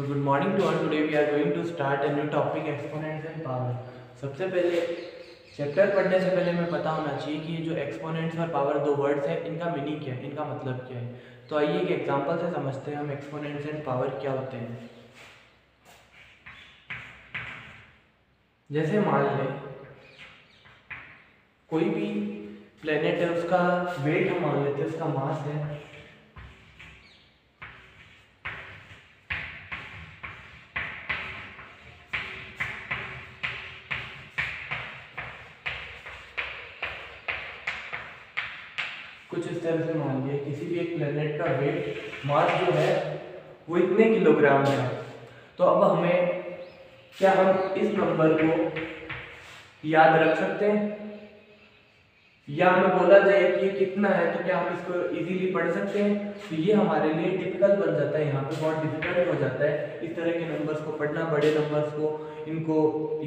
So good morning to all. Today we are going to start a new topic exponents and power. सबसे पहले chapter पढ़ने से पहले हमें पता होना चाहिए कि ये जो एक्सपोनेंट्स और पावर दो वर्ड्स हैं इनका मीनिंग क्या है, इनका मतलब क्या है। तो आइए एक एग्जांपल से समझते हैं हम एक्सपोनेंट्स एंड पावर क्या होते हैं। जैसे मान लें कोई भी प्लेनेट है, उसका वेट हम मान लेते हैं, उसका मास है कुछ इस तरह से। मान लिया किसी भी एक प्लेनेट का वेट मास जो है वो इतने किलोग्राम है। तो अब हमें क्या हम इस नंबर को याद रख सकते हैं, या हमें बोला जाए कि ये कितना है तो क्या हम इसको इजीली पढ़ सकते हैं। तो ये हमारे लिए डिफिकल्ट बन जाता है, यहाँ पे बहुत डिफिकल्ट हो जाता है इस तरह के नंबर्स को पढ़ना, बड़े नंबर्स को इनको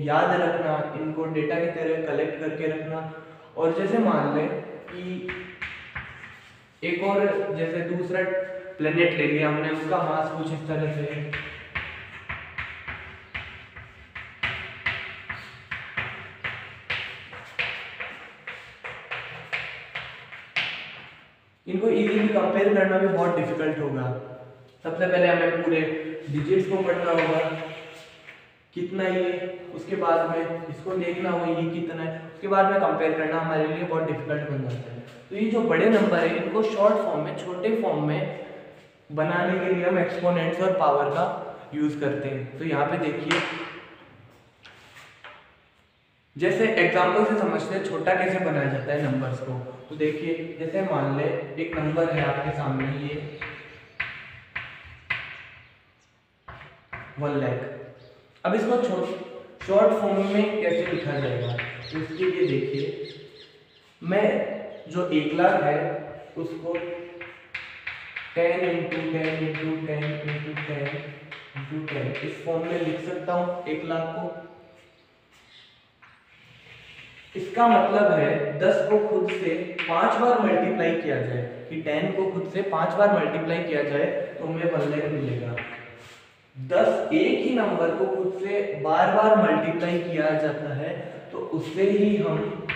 याद रखना, इनको डेटा की तरह कलेक्ट करके रखना। और जैसे मान लें कि एक और जैसे दूसरा प्लेनेट ले लिया हमने, उसका मास कुछ इस तरह से है। इनको इजीली कंपेयर करना भी बहुत डिफिकल्ट होगा। सबसे पहले हमें पूरे डिजिट्स को पढ़ना होगा, कितना ये, उसके बाद में इसको देखना होगा ये कितना है, उसके बाद में कंपेयर करना हमारे लिए बहुत डिफिकल्ट बन जाता है। तो ये जो बड़े नंबर है इनको शॉर्ट फॉर्म में, छोटे फॉर्म में बनाने के लिए हम एक्सपोनेंट्स और पावर का यूज करते हैं। तो यहाँ पे देखिए, जैसे एग्जांपल से समझते हैं छोटा कैसे बनाया जाता है नंबर्स को। तो देखिए, जैसे मान ले एक नंबर है आपके सामने, ये 1 लाख। अब इसको शॉर्ट फॉर्म में कैसे लिखा जाएगा, तो इसके लिए देखिए, मैं जो 1 लाख है उसको 10 × 10 × 10 × 10 × 10 इस फॉर्म में लिख सकता हूँ 1 लाख को। इसका मतलब है 10 को खुद से 5 बार मल्टीप्लाई किया जाए, कि 10 को खुद से 5 बार मल्टीप्लाई किया जाए तो हमें 1 लाख मिलेगा। 10 एक ही नंबर को खुद से बार बार मल्टीप्लाई किया जाता है तो उससे ही हम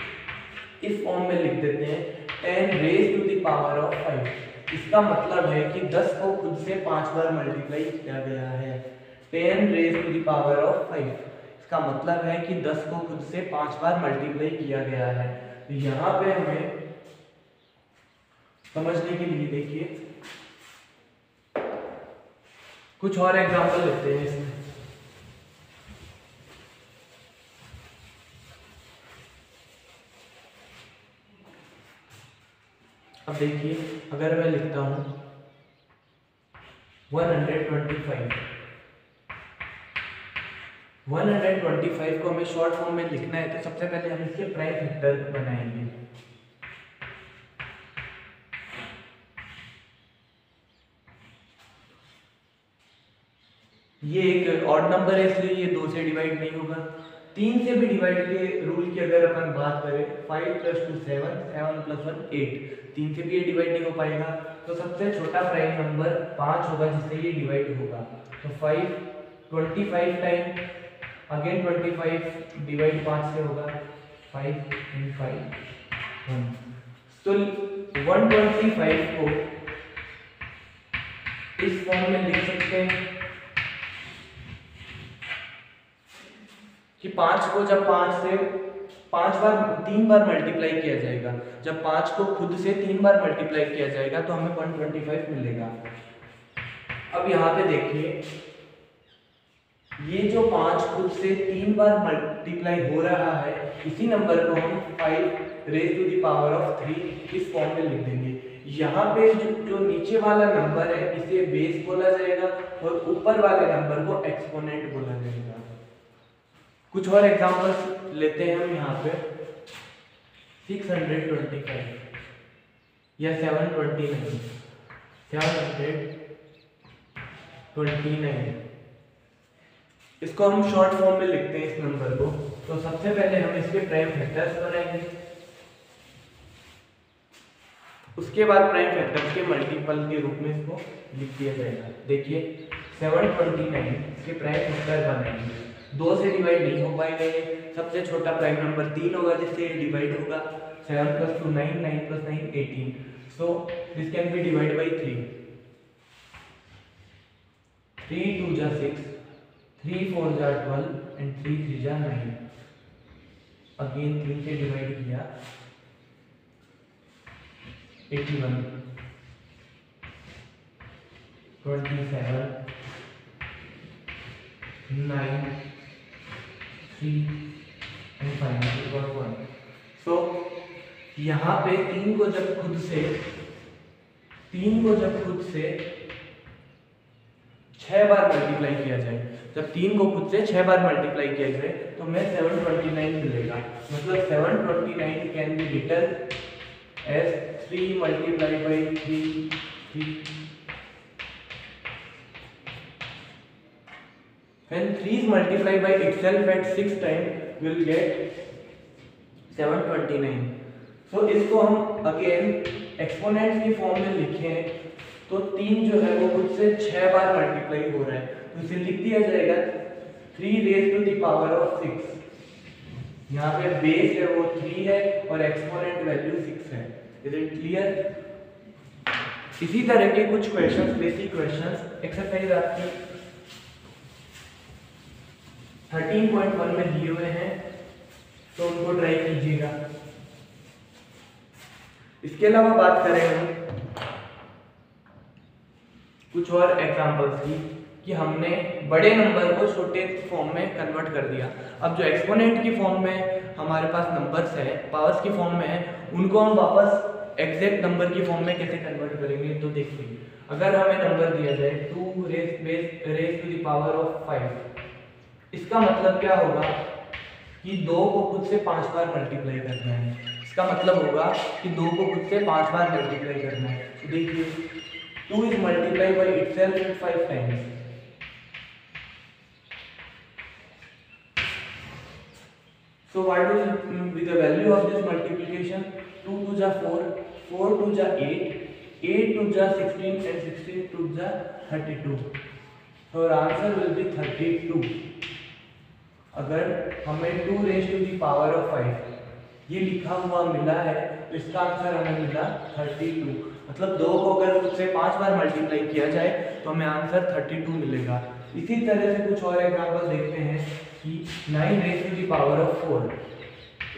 इस फॉर्म में लिख देते हैं 10⁻⁵। इसका मतलब है कि 10 को खुद से 5 बार मल्टीप्लाई किया गया है, 10⁻⁵। इसका मतलब है कि 10 को खुद से 5 बार मल्टीप्लाई किया गया है। तो यहाँ पे हमें समझने के लिए देखिए कुछ और एग्जांपल लेते हैं इसमें। अब देखिए, अगर मैं लिखता हूं 125 को हमें शॉर्ट फॉर्म में लिखना है, तो सबसे पहले हम इसके प्राइम फैक्टर बनाएंगे। ये एक ऑड नंबर है इसलिए ये 2 से डिवाइड नहीं होगा। 3 से भी डिवाइड के रूल की अगर अपन बात करें, 5 + 2 7, 7 + 1 8, 3 से भी ये डिवाइड नहीं हो पाएगा। तो सबसे छोटा प्राइम नंबर 5 होगा जिससे ये डिवाइड होगा। तो 5 25 टाइम, अगेन 25 डिवाइड 5 से होगा, 5 × 5 1। तो 125 को इस फॉर्म में लिख सकते हैं कि 5 को जब 3 बार मल्टीप्लाई किया जाएगा, जब 5 को खुद से 3 बार मल्टीप्लाई किया जाएगा तो हमें 125 मिलेगा। अब यहाँ पे देखिए, ये जो 5 खुद से 3 बार मल्टीप्लाई हो रहा है, इसी नंबर को हम 5⁻³ इस फॉर्म में लिख देंगे। यहाँ पे जो नीचे वाला नंबर है इसे बेस बोला जाएगा और ऊपर वाले नंबर को एक्सपोनेंट बोला जाएगा। कुछ और एग्जांपल्स लेते हैं हम यहाँ पे। 625 या 729, 729 इसको हम शॉर्ट फॉर्म में लिखते हैं इस नंबर को। तो सबसे पहले हम इसके प्राइम फैक्टर्स बनाएंगे, उसके बाद प्राइम फैक्टर्स के मल्टीपल के रूप में इसको लिख दिया जाएगा। देखिए 729 के प्राइम नंबर बनाएंगे। 2 से डिवाइड नहीं हो पाएगा ये, सबसे छोटा प्राइम नंबर 3 होगा जिससे ये डिवाइड होगा। 7 + 2 9, 9 + 9 18, so this can be divide by 3। 3 2 जा 6, 3 4 जा 12 एंड 3 3 जा 9। अगेन 3 से डिवाइड किया 81, 27, 9, 3 एंड फाइनली 1। सो यहाँ पे 3 को जब खुद से 6 बार मल्टीप्लाई किया जाए, जब 3 को खुद से 6 बार मल्टीप्लाई किया जाए तो हमें 729 मिलेगा। मतलब 729 can be written as 3 × 3 3। When 3 is multiplied by itself at 6 times, we will get 729. So इसको हम अगेन एक्सपोनेंट की फॉर्म में लिखें तो 3 जो है वो खुद से 6 बार मल्टीप्लाई हो रहा है, तो इसे लिख दिया जाएगा 3⁻⁶। यहाँ पे बेस है वो 3 है और एक्सपोनेंट वैल्यू 6 है। Is it clear? इसी तरह के कुछ क्वेश्चंस, बेसिक क्वेश्चंस एक्सरसाइज आपकी 13.1 में दिए हुए हैं, तो उनको ट्राई कीजिएगा। इसके अलावा बात करें हम कुछ और एग्जांपल्स की कि हमने बड़े नंबर को छोटे फॉर्म में कन्वर्ट कर दिया। अब जो एक्सपोनेंट की फॉर्म में हमारे पास नंबर्स है, पावर्स की फॉर्म में है, उनको हम वापस एग्जैक्ट नंबर की फॉर्म में कैसे कन्वर्ट करेंगे। तो देखिए, अगर हमें नंबर दिया जाए 2 raised to the power of 5, इसका मतलब क्या होगा कि 2 को खुद से 5 बार मल्टीप्लाई करना है। इसका मतलब होगा कि 2 को खुद से 5 बार मल्टीप्लाई करना है। तो देखिए 2 is multiplied by itself 5 times. So what will be the value of this multiplication? 2 2 जा 4, 4 2 जा 8, 8 2 जा 16 and 16 2 जा 32. So our answer will be 32. अगर हमें 2 raised to the power of 5 ये लिखा हुआ मिला है तो इसका आंसर हमें मिला 32। मतलब 2 को अगर खुद से 5 बार मल्टीप्लाई किया जाए तो हमें आंसर 32 मिलेगा। इसी तरह से कुछ और एग्जांपल देखते हैं कि 9 raised to the power of 4,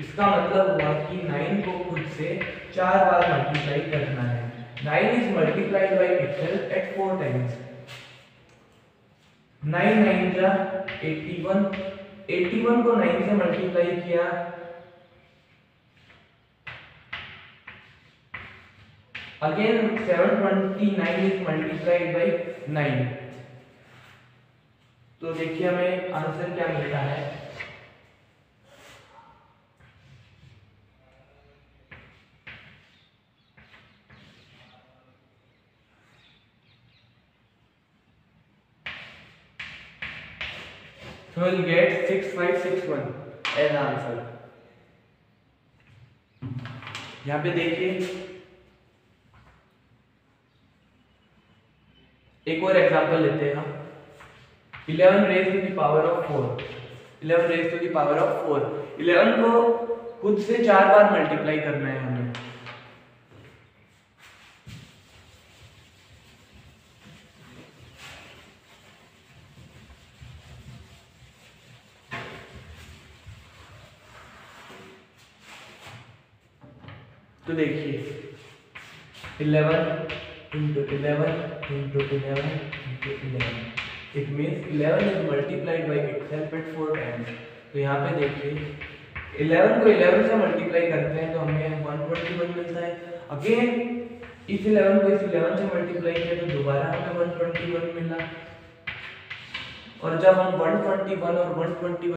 इसका मतलब हुआ कि 9 को खुद से 4 बार मल्टीप्लाई करना है। 9 is multiplied by itself at 4 times. 9 9 जा 81, 81 को 9 से मल्टीप्लाई किया, अगेन 729 is multiplied by 9। तो देखिए हमें आंसर क्या मिलता है। So we'll get 6561 as answer। यहाँ पे देखिए एक और एग्जांपल लेते हैं हम। 11 raised to the power of 4, 11 raised to the power of 4, 11 को खुद से 4 बार मल्टीप्लाई करना है हमें। तो देखिए 11 into 11 into 11 into 11, it means 11 is multiplied by itself at 4 times। तो यहाँ पे देखिए 11 को 11 से मल्टीप्लाई करते हैं तो हमें 121 मिलता है। अगेन इस 11 को इस 11 से मल्टीप्लाई किया तो दोबारा हमें 121 मिला। और जब हम 121 और 121